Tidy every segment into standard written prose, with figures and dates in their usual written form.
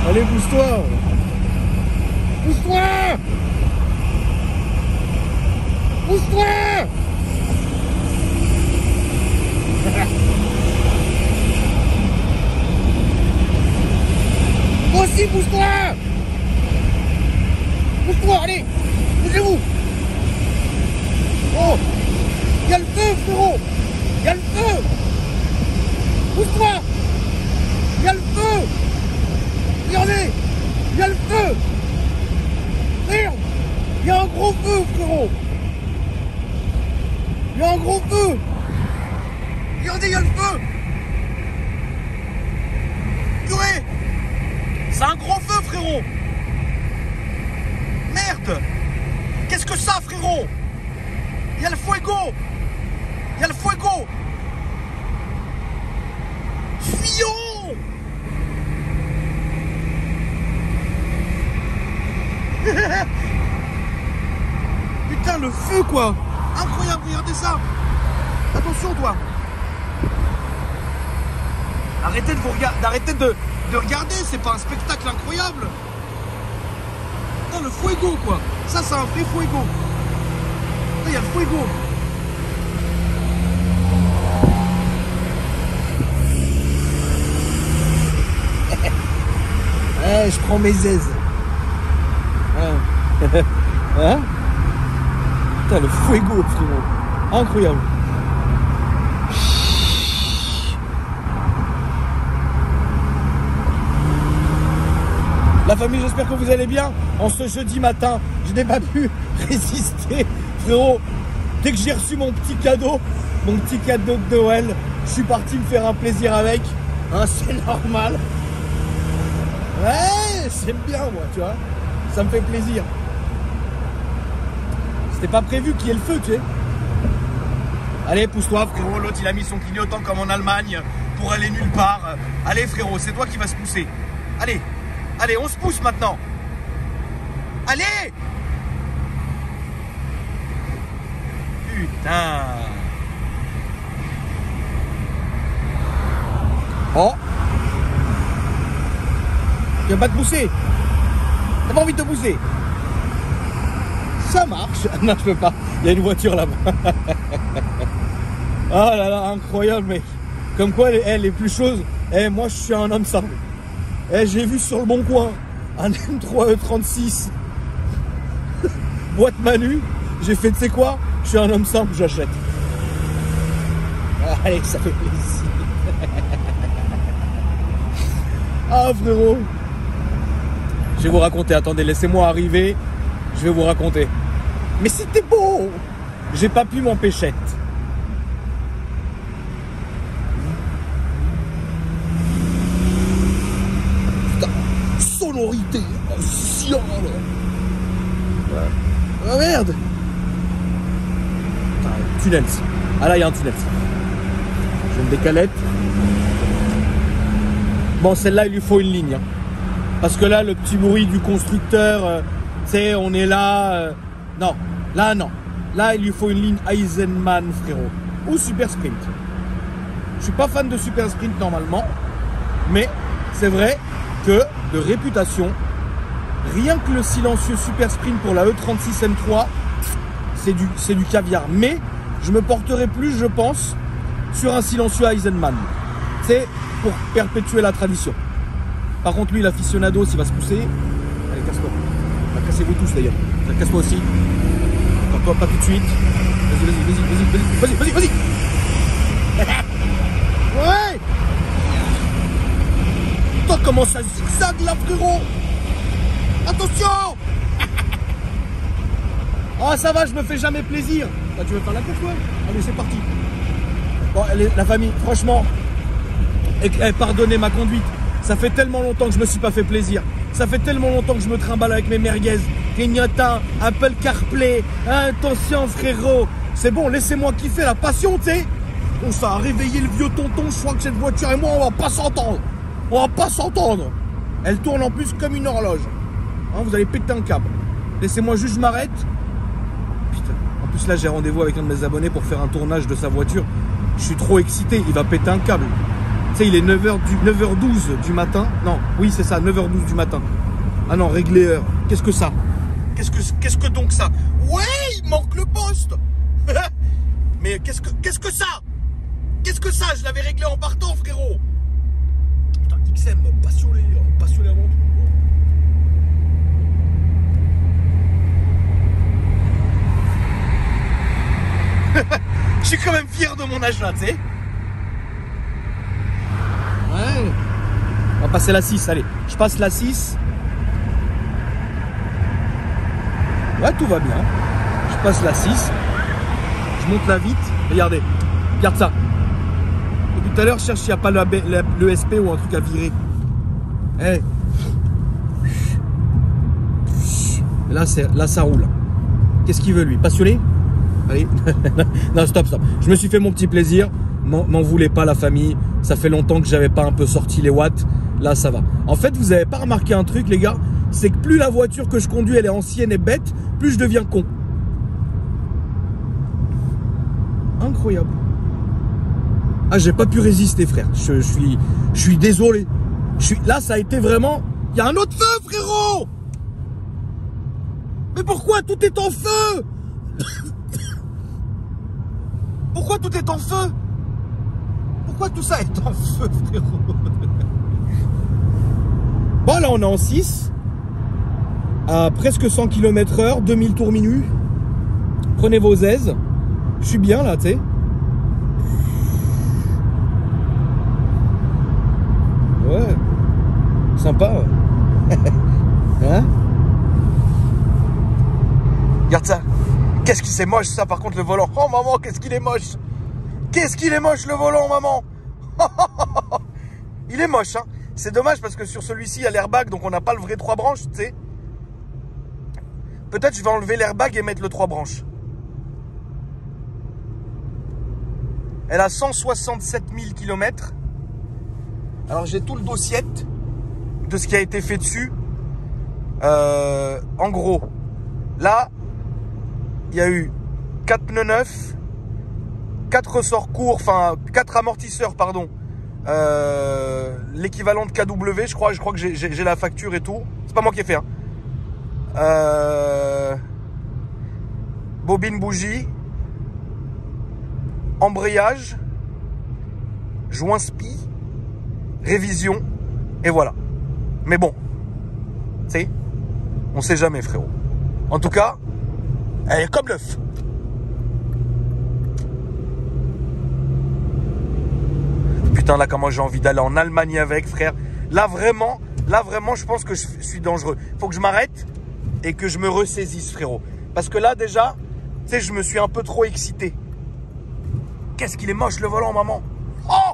Allez, pousse-toi. Pousse-toi. Pousse-toi. Moi aussi, pousse-toi. Pousse-toi, allez. Bougez-vous. Oh, il y a le feu, frérot. Il y a le feu. Pousse-toi. Il y a le feu. Regardez. Il y a le feu. Merde. Il y a un gros feu, frérot. Il y a un gros feu. Regardez, il y a le feu. Purée. C'est un gros feu, frérot. Merde. Qu'est-ce que ça, frérot? Il y a le fuego. Il y a le fuego. Fuyons. Putain, le feu, quoi. Incroyable, regardez ça. Attention, toi. Arrêtez de vous regarder, arrêtez de regarder, c'est pas un spectacle incroyable. Non, le fuego, quoi. Ça, c'est un vrai fuego. Il y a le fuego. Eh, je prends mes aises. Hein? Putain, le fuego, frérot. Incroyable. La famille, j'espère que vous allez bien. En ce jeudi matin, je n'ai pas pu résister, frérot. Dès que j'ai reçu mon petit cadeau de Noël, je suis parti me faire un plaisir avec. Hein, c'est normal. Ouais, j'aime bien, moi, tu vois. Ça me fait plaisir. C'était pas prévu qu'il y ait le feu, tu sais. Allez, pousse-toi, frérot. L'autre, il a mis son clignotant comme en Allemagne pour aller nulle part. Allez, frérot, c'est toi qui vas se pousser. Allez. Allez, on se pousse maintenant. Allez. Putain. Oh. Tu vas pas te pousser. T'as pas envie de te pousser. Ça marche. Non, je peux pas. Il y a une voiture là-bas. Oh là là, incroyable, mec. Comme quoi, les plus choses. Eh, moi, je suis un homme simple. Eh, j'ai vu sur le bon coin un M3 E36 boîte Manu. J'ai fait, tu sais quoi? Je suis un homme simple, j'achète. Allez, ça fait plaisir. Ah, frérot. Je vais vous raconter. Attendez, laissez-moi arriver. Je vais vous raconter. Mais c'était beau. J'ai pas pu m'empêcher. Sonorité ancienne. Ah merde. Putain, tunnel. Ah là il y a un tunnel. J'ai une décalette. Bon, celle-là il lui faut une ligne, hein. Parce que là le petit bruit du constructeur, tu sais, on est là. Non, là non. Là il lui faut une ligne Eisenman, frérot. Ou Super Sprint. Je suis pas fan de Super Sprint normalement, mais c'est vrai que de réputation, rien que le silencieux Super Sprint pour la E36 M3, c'est du caviar. Mais je me porterai plus, je pense, sur un silencieux Eisenman. C'est pour perpétuer la tradition. Par contre, lui, l'aficionado, s'il va se pousser, allez, casse-toi. Cassez-vous tous d'ailleurs. Casse-toi aussi. Encore toi, pas tout de suite. Vas-y. Ouais. Putain, comment ça zigzague là, frérot. Attention. Oh, ça va, je me fais jamais plaisir. Bah, tu veux faire la course, ouais? Allez, c'est parti. Bon, allez, la famille, franchement, pardonnez ma conduite. Ça fait tellement longtemps que je me suis pas fait plaisir. Ça fait tellement longtemps que je me trimballe avec mes merguez. Clignotant, Apple CarPlay. Attention, frérot. C'est bon, laissez-moi kiffer la passion, tu sais. Bon, ça a réveillé le vieux tonton. Je crois que cette voiture et moi, on va pas s'entendre. On va pas s'entendre. Elle tourne en plus comme une horloge. Hein, vous allez péter un câble. Laissez-moi juste, je m'arrête. Putain. En plus, là, j'ai rendez-vous avec un de mes abonnés pour faire un tournage de sa voiture. Je suis trop excité. Il va péter un câble. sais, il est 9h12 du matin. Non, oui, c'est ça, 9h12 du matin. Ah non, régler heure. Qu'est-ce que ça? Qu'est-ce que donc ça? Ouais, il manque le poste. Mais qu'est-ce que ça? Qu'est-ce que ça? Je l'avais réglé en partant, frérot. Putain, XM, passionné avant tout. Je suis quand même fier de mon âge là, tu sais. Ouais. On va passer la 6, allez. Je passe la 6. Ouais, tout va bien. Je passe la 6. Je monte la vite. Regardez. Regarde ça. Et tout à l'heure, je cherche s'il n'y a pas le SP ou un truc à virer. Hey. Là, ça roule. Qu'est-ce qu'il veut, lui? Passionné? Allez. Non, stop. Je me suis fait mon petit plaisir. M'en voulez pas, la famille. Ça fait longtemps que j'avais pas un peu sorti les watts. Là, ça va. En fait, vous avez pas remarqué un truc, les gars? C'est que plus la voiture que je conduis, elle est ancienne et bête, plus je deviens con. Incroyable. Ah, j'ai pas pu résister, frère. Je suis désolé. Là, ça a été vraiment... Il y a un autre feu, frérot! Mais pourquoi tout est en feu? Pourquoi tout est en feu? Pourquoi tout ça est en feu, frérot? Bon, là, on est en 6. À presque 100 km/h, 2000 tours minute. Prenez vos aises. Je suis bien, là, tu sais. Ouais. Sympa. Hein? Regarde ça. Qu'est-ce qui c'est moche, ça, par contre, le volant. Oh, maman, qu'est-ce qu'il est moche. Qu'est-ce qu'il est moche, le volant, maman. Il est moche, hein. C'est dommage parce que sur celui-ci, il y a l'airbag, donc on n'a pas le vrai 3 branches, tu sais. Peut-être je vais enlever l'airbag et mettre le 3 branches. Elle a 167 000 km. Alors j'ai tout le dossier de ce qui a été fait dessus. En gros, là, il y a eu 4 pneus neufs, 4 ressorts courts, enfin 4 amortisseurs, pardon. L'équivalent de KW, je crois que j'ai la facture et tout. C'est pas moi qui ai fait, hein. Bobine bougie, embrayage, joint spi, révision, et voilà. Mais bon, tu sais, on sait jamais, frérot. En tout cas, elle est comme l'œuf. Putain, là, comment j'ai envie d'aller en Allemagne avec, frère. Là, vraiment, je pense que je suis dangereux. Faut que je m'arrête et que je me ressaisisse, frérot. Parce que là, déjà, tu sais, je me suis un peu trop excité. Qu'est-ce qu'il est moche, le volant, maman. Oh!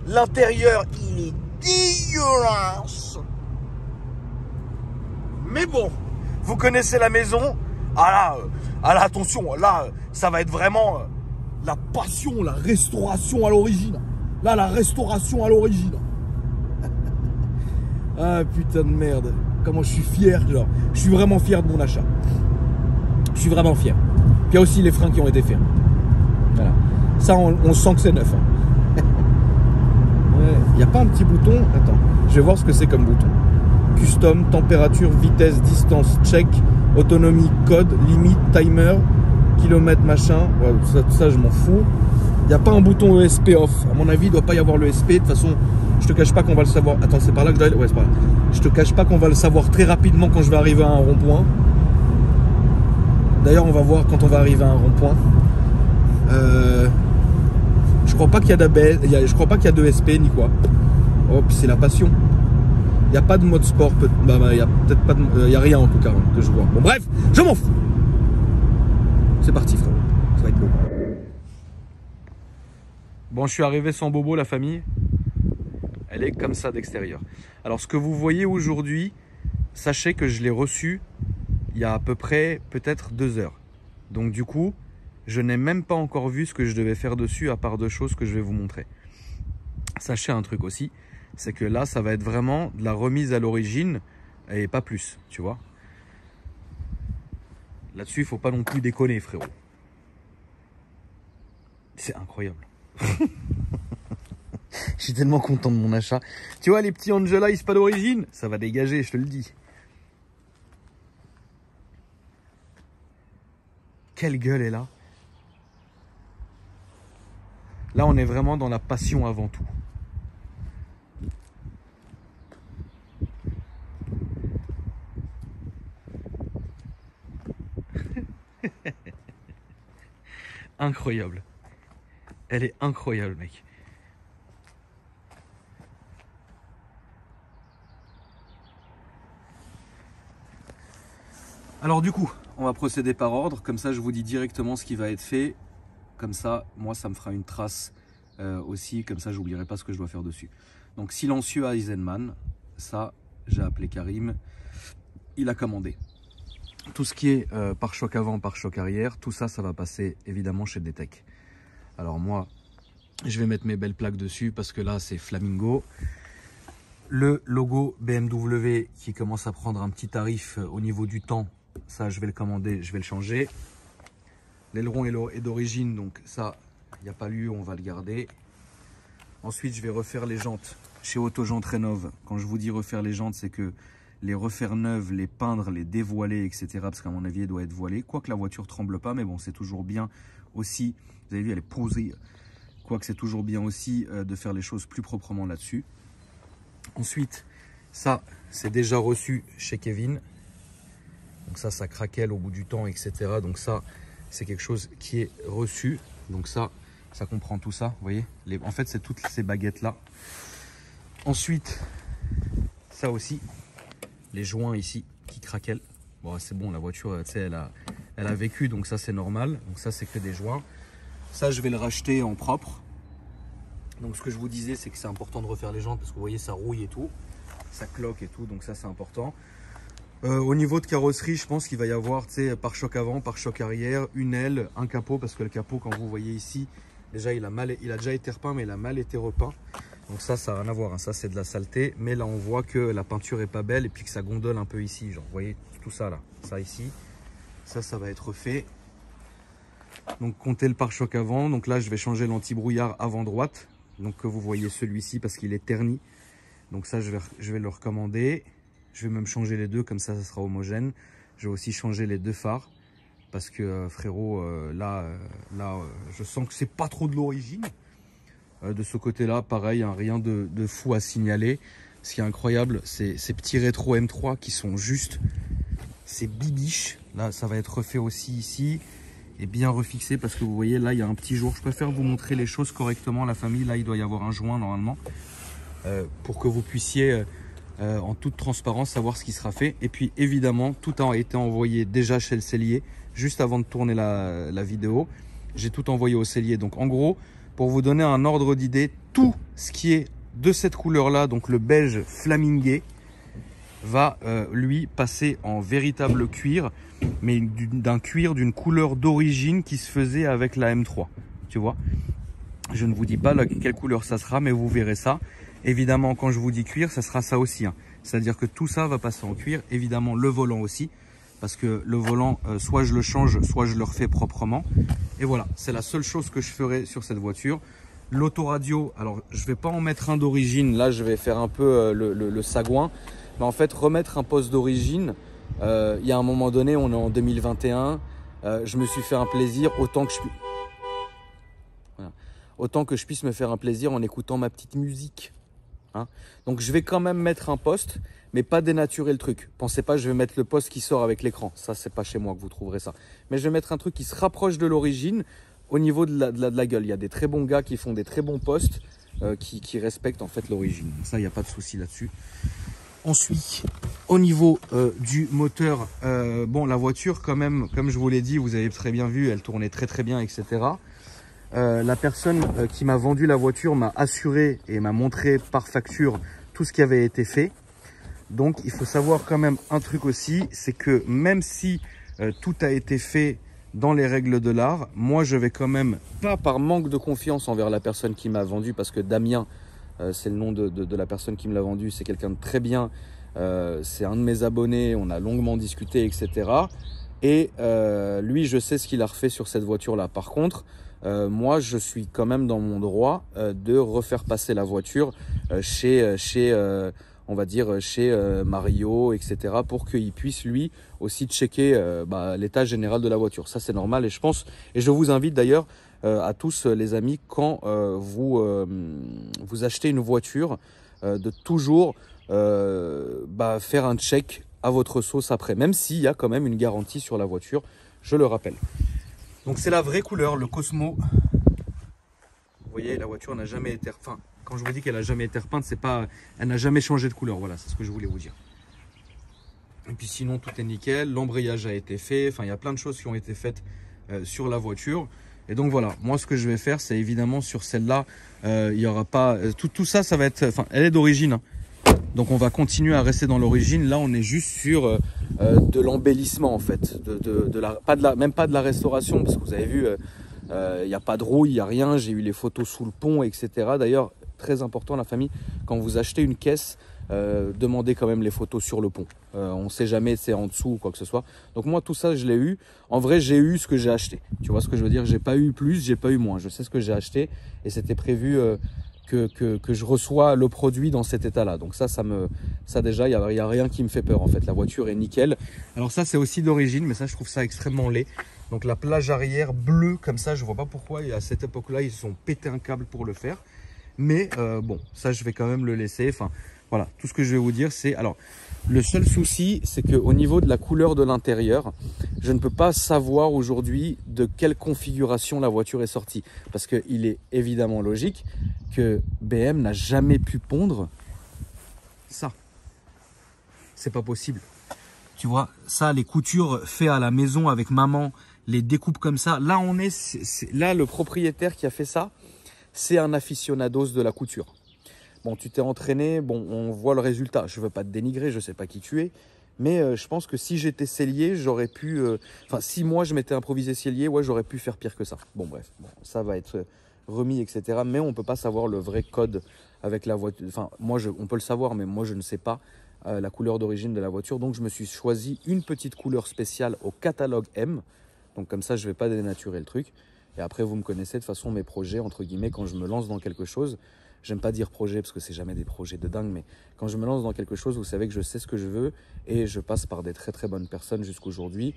L'intérieur, il est dégueulasse. Mais bon, vous connaissez la maison. Ah là, attention, là, ça va être vraiment la passion, la restauration à l'origine. Là, la restauration à l'origine. Ah, putain de merde. Comment je suis fier, genre. Je suis vraiment fier de mon achat. Je suis vraiment fier. Puis il y a aussi les freins qui ont été faits. Voilà. Ça, on sent que c'est neuf. Hein. Ouais. Il n'y a pas un petit bouton. Attends, je vais voir ce que c'est comme bouton. Custom, température, vitesse, distance, check, autonomie, code, limite, timer, kilomètre, machin. Ouais, tout ça, je m'en fous. Il n'y a pas un bouton ESP off. À mon avis, il ne doit pas y avoir le ESP. De toute façon, je te cache pas qu'on va le savoir. Attends, c'est par là que je dois aller. Ouais, c'est par là. Je te cache pas qu'on va le savoir très rapidement quand je vais arriver à un rond-point. D'ailleurs, on va voir quand on va arriver à un rond-point. Je crois pas qu'il y a d'ABS, je crois pas qu'il y a de SP ni quoi. Oh, puis c'est la passion. Il n'y a pas de mode sport, il y a peut-être pas de, il y a rien en tout cas hein, que je vois. Bon bref, je m'en fous. C'est parti, frère. Ça va être beau. Bon, je suis arrivé sans bobo, la famille. Elle est comme ça d'extérieur. Alors, ce que vous voyez aujourd'hui, sachez que je l'ai reçu il y a à peu près peut-être 2 heures. Donc du coup, je n'ai même pas encore vu ce que je devais faire dessus à part 2 choses que je vais vous montrer. Sachez un truc aussi, c'est que là, ça va être vraiment de la remise à l'origine et pas plus, tu vois. Là-dessus, il ne faut pas non plus déconner, frérot. C'est incroyable. Je suis tellement content de mon achat. Tu vois, les petits Angela Ice pas d'origine, ça va dégager, je te le dis. Quelle gueule est là. Là, on est vraiment dans la passion avant tout. Incroyable. Elle est incroyable, mec. Alors du coup, on va procéder par ordre. Comme ça, je vous dis directement ce qui va être fait. Comme ça, moi, ça me fera une trace aussi. Comme ça, j'oublierai pas ce que je dois faire dessus. Donc, silencieux à Eisenman. Ça, j'ai appelé Karim. Il a commandé. Tout ce qui est pare-choc avant, pare-choc arrière, tout ça, ça va passer évidemment chez Detec. Alors moi, je vais mettre mes belles plaques dessus parce que là, c'est Flamingo. Le logo BMW qui commence à prendre un petit tarif au niveau du temps, ça, je vais le commander, je vais le changer. L'aileron est d'origine, donc ça, il n'y a pas lieu, on va le garder. Ensuite, je vais refaire les jantes chez Autojantes Rénov. Quand je vous dis refaire les jantes, c'est que les refaire neuves, les peindre, les dévoiler, etc. Parce qu'à mon avis, elle doit être voilée. Quoique la voiture ne tremble pas, mais bon, c'est toujours bien aussi. Vous avez vu, elle est posée. Quoique c'est toujours bien aussi de faire les choses plus proprement là-dessus. Ensuite, ça, c'est déjà reçu chez Kevin. Donc ça craquelle au bout du temps, etc. Donc ça, c'est quelque chose qui est reçu. Donc ça comprend tout ça, vous voyez. En fait, c'est toutes ces baguettes-là. Ensuite, ça aussi. Les joints ici qui craquellent. Bon, c'est bon, la voiture, tu sais, elle a vécu, donc ça c'est normal. Donc ça c'est que des joints. Ça je vais le racheter en propre. Donc ce que je vous disais, c'est que c'est important de refaire les jantes parce que vous voyez, ça rouille et tout, ça cloque et tout, donc ça c'est important. Au niveau de carrosserie, je pense qu'il va y avoir, tu sais, pare-choc avant, pare-choc arrière, une aile, un capot, parce que le capot, quand vous voyez ici, déjà il a déjà été repeint, mais il a mal été repeint. Donc ça n'a rien à voir, hein. Ça c'est de la saleté, mais là on voit que la peinture est pas belle et puis que ça gondole un peu ici, genre vous voyez tout ça là, ça ici, ça va être fait. Donc comptez le pare-choc avant, donc là je vais changer l'anti-brouillard avant droite, donc que vous voyez celui-ci parce qu'il est terni, donc ça je vais le recommander, je vais même changer les deux, comme ça sera homogène. Je vais aussi changer les deux phares parce que frérot, là je sens que c'est pas trop de l'origine. De ce côté-là, pareil, hein, rien de fou à signaler. Ce qui est incroyable, c'est ces petits rétro M3 qui sont juste, c'est bibiche. Là, ça va être refait aussi ici et bien refixé parce que vous voyez, là, il y a un petit jour. Je préfère vous montrer les choses correctement, la famille. Là, il doit y avoir un joint normalement pour que vous puissiez, en toute transparence, savoir ce qui sera fait. Et puis, évidemment, tout a été envoyé déjà chez le sellier juste avant de tourner la vidéo. J'ai tout envoyé au sellier. Donc, en gros, pour vous donner un ordre d'idée, tout ce qui est de cette couleur-là, donc le beige flamingué, va lui passer en véritable cuir, mais d'un cuir d'une couleur d'origine qui se faisait avec la M3. Tu vois, je ne vous dis pas quelle couleur ça sera, mais vous verrez ça. Évidemment, quand je vous dis cuir, ça sera ça aussi, hein. C'est-à-dire que tout ça va passer en cuir. Évidemment, le volant aussi. Parce que le volant, soit je le change, soit je le refais proprement. Et voilà, c'est la seule chose que je ferai sur cette voiture. L'autoradio, alors je vais pas en mettre un d'origine. Là, je vais faire un peu le sagouin. Mais en fait, remettre un poste d'origine, il y a un moment donné, on est en 2021. Je me suis fait un plaisir autant que je puisse me faire un plaisir en écoutant ma petite musique. Hein. Donc je vais quand même mettre un poste, mais pas dénaturer le truc. Pensez pas, je vais mettre le poste qui sort avec l'écran. Ça, c'est pas chez moi que vous trouverez ça. Mais je vais mettre un truc qui se rapproche de l'origine au niveau de la gueule. Il y a des très bons gars qui font des très bons postes qui respectent en fait l'origine. Ça, il n'y a pas de souci là-dessus. Ensuite, au niveau du moteur, bon, la voiture quand même, comme je vous l'ai dit, vous avez très bien vu, elle tournait très bien, etc. La personne qui m'a vendu la voiture m'a assuré et m'a montré par facture tout ce qui avait été fait. Donc il faut savoir quand même un truc aussi, c'est que même si tout a été fait dans les règles de l'art, moi je vais quand même, pas par manque de confiance envers la personne qui m'a vendu, parce que Damien, c'est le nom de la personne qui me l'a vendu, c'est quelqu'un de très bien, c'est un de mes abonnés, on a longuement discuté, etc. Et lui, je sais ce qu'il a refait sur cette voiture-là. Par contre, moi, je suis quand même dans mon droit de refaire passer la voiture on va dire, chez Mario, etc. pour qu'il puisse, lui, aussi checker l'état général de la voiture. Ça, c'est normal. Et je pense, et je vous invite d'ailleurs à tous les amis, quand vous achetez une voiture, de toujours faire un check à votre sauce après, même s'il y a quand même une garantie sur la voiture, je le rappelle. Donc c'est la vraie couleur, le Cosmo. Vous voyez, la voiture n'a jamais été... Enfin, quand je vous dis qu'elle n'a jamais été repeinte, c'est pas... Elle n'a jamais changé de couleur, voilà, c'est ce que je voulais vous dire. Et puis sinon, tout est nickel, l'embrayage a été fait, enfin, il y a plein de choses qui ont été faites sur la voiture. Et donc voilà, moi ce que je vais faire, c'est évidemment sur celle-là, il n'y aura pas... Tout ça, ça va être... Enfin, elle est d'origine, hein. Donc on va continuer à rester dans l'origine. Là, on est juste sur de l'embellissement en fait, même pas de la restauration, parce que vous avez vu, il n'y a pas de rouille, il n'y a rien. J'ai eu les photos sous le pont, etc. D'ailleurs, très important la famille, quand vous achetez une caisse, demandez quand même les photos sur le pont. On ne sait jamais c'est en dessous ou quoi que ce soit. Donc moi, tout ça, je l'ai eu. En vrai, j'ai eu ce que j'ai acheté. Tu vois ce que je veux dire? J'ai pas eu plus, j'ai pas eu moins. Je sais ce que j'ai acheté et c'était prévu... Que je reçois le produit dans cet état-là. Donc ça déjà, il y a rien qui me fait peur en fait. La voiture est nickel. Alors ça, c'est aussi d'origine, mais ça, je trouve ça extrêmement laid. Donc la plage arrière bleue comme ça, je vois pas pourquoi. Et à cette époque-là, ils ont pété un câble pour le faire. Mais bon, ça, je vais quand même le laisser. Enfin, voilà, tout ce que je vais vous dire, c'est... Alors, le seul souci, c'est qu'au niveau de la couleur de l'intérieur, je ne peux pas savoir aujourd'hui de quelle configuration la voiture est sortie. Parce qu'il est évidemment logique que BM n'a jamais pu pondre ça. C'est pas possible. Tu vois, ça, les coutures faites à la maison avec maman, les découpes comme ça. Là, là, le propriétaire qui a fait ça, c'est un aficionados de la couture. Bon, tu t'es entraîné, bon, on voit le résultat. Je ne veux pas te dénigrer, je ne sais pas qui tu es. Mais je pense que si j'étais sellier, j'aurais pu... Enfin, si moi, je m'étais improvisé sellier, ouais, j'aurais pu faire pire que ça. Bon, bref, bon, ça va être remis, etc. Mais on ne peut pas savoir le vrai code avec la voiture. Enfin, moi, on peut le savoir, mais moi, je ne sais pas la couleur d'origine de la voiture. Donc, je me suis choisi une petite couleur spéciale au catalogue M. Donc, comme ça, je ne vais pas dénaturer le truc. Et après, vous me connaissez de façon mes projets, entre guillemets, quand je me lance dans quelque chose... J'aime pas dire projet parce que c'est jamais des projets de dingue, mais quand je me lance dans quelque chose, vous savez que je sais ce que je veux et je passe par des très très bonnes personnes jusqu'aujourd'hui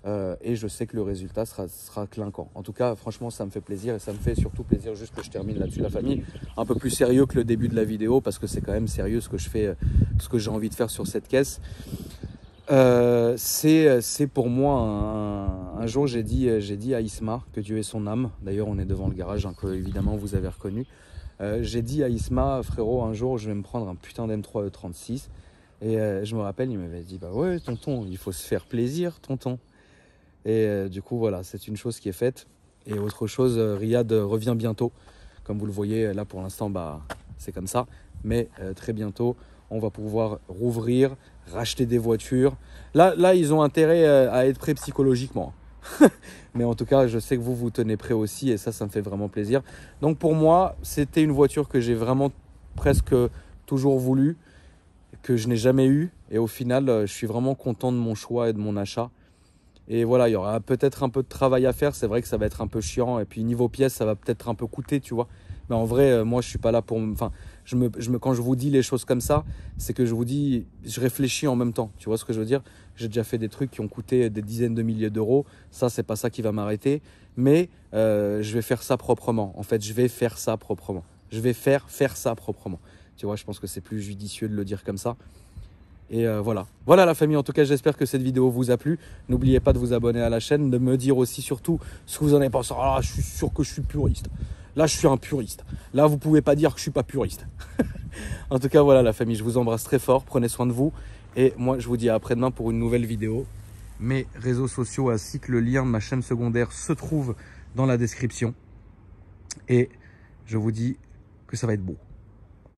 et je sais que le résultat sera clinquant. En tout cas, franchement, ça me fait plaisir et ça me fait surtout plaisir juste que je termine là-dessus la famille. Un peu plus sérieux que le début de la vidéo parce que c'est quand même sérieux ce que je fais, ce que j'ai envie de faire sur cette caisse. C'est pour moi un jour j'ai dit à Isma, que Dieu ait son âme. D'ailleurs, on est devant le garage, hein, que évidemment vous avez reconnu. J'ai dit à Isma, frérot, un jour je vais me prendre un putain d'M3 E36 et je me rappelle, il m'avait dit bah ouais tonton, il faut se faire plaisir tonton. Et du coup voilà, c'est une chose qui est faite. Et autre chose, Riyad revient bientôt, comme vous le voyez là pour l'instant, bah c'est comme ça, mais très bientôt on va pouvoir rouvrir, racheter des voitures. Là ils ont intérêt à être prêts psychologiquement. Mais en tout cas, je sais que vous tenez prêt aussi et ça me fait vraiment plaisir. Donc pour moi, c'était une voiture que j'ai vraiment presque toujours voulu, que je n'ai jamais eu. Et au final, je suis vraiment content de mon choix et de mon achat. Et voilà, il y aura peut-être un peu de travail à faire. C'est vrai que ça va être un peu chiant. Et puis niveau pièces, ça va peut-être un peu coûter, tu vois. Mais en vrai, moi, je suis pas là pour... Enfin, quand je vous dis les choses comme ça, c'est que je vous dis, je réfléchis en même temps. Tu vois ce que je veux dire? J'ai déjà fait des trucs qui ont coûté des dizaines de milliers d'euros. Ça, c'est pas ça qui va m'arrêter. Mais je vais faire ça proprement. En fait, je vais faire ça proprement. Je vais faire ça proprement. Tu vois, je pense que c'est plus judicieux de le dire comme ça. Et voilà. Voilà la famille, en tout cas j'espère que cette vidéo vous a plu. N'oubliez pas de vous abonner à la chaîne, de me dire aussi surtout ce que vous en avez pensé. Ah, je suis sûr que je suis puriste. Là je suis un puriste. Là vous pouvez pas dire que je suis pas puriste. En tout cas voilà la famille, je vous embrasse très fort, prenez soin de vous. Et moi je vous dis à après-demain pour une nouvelle vidéo. Mes réseaux sociaux ainsi que le lien de ma chaîne secondaire se trouvent dans la description. Et je vous dis que ça va être beau.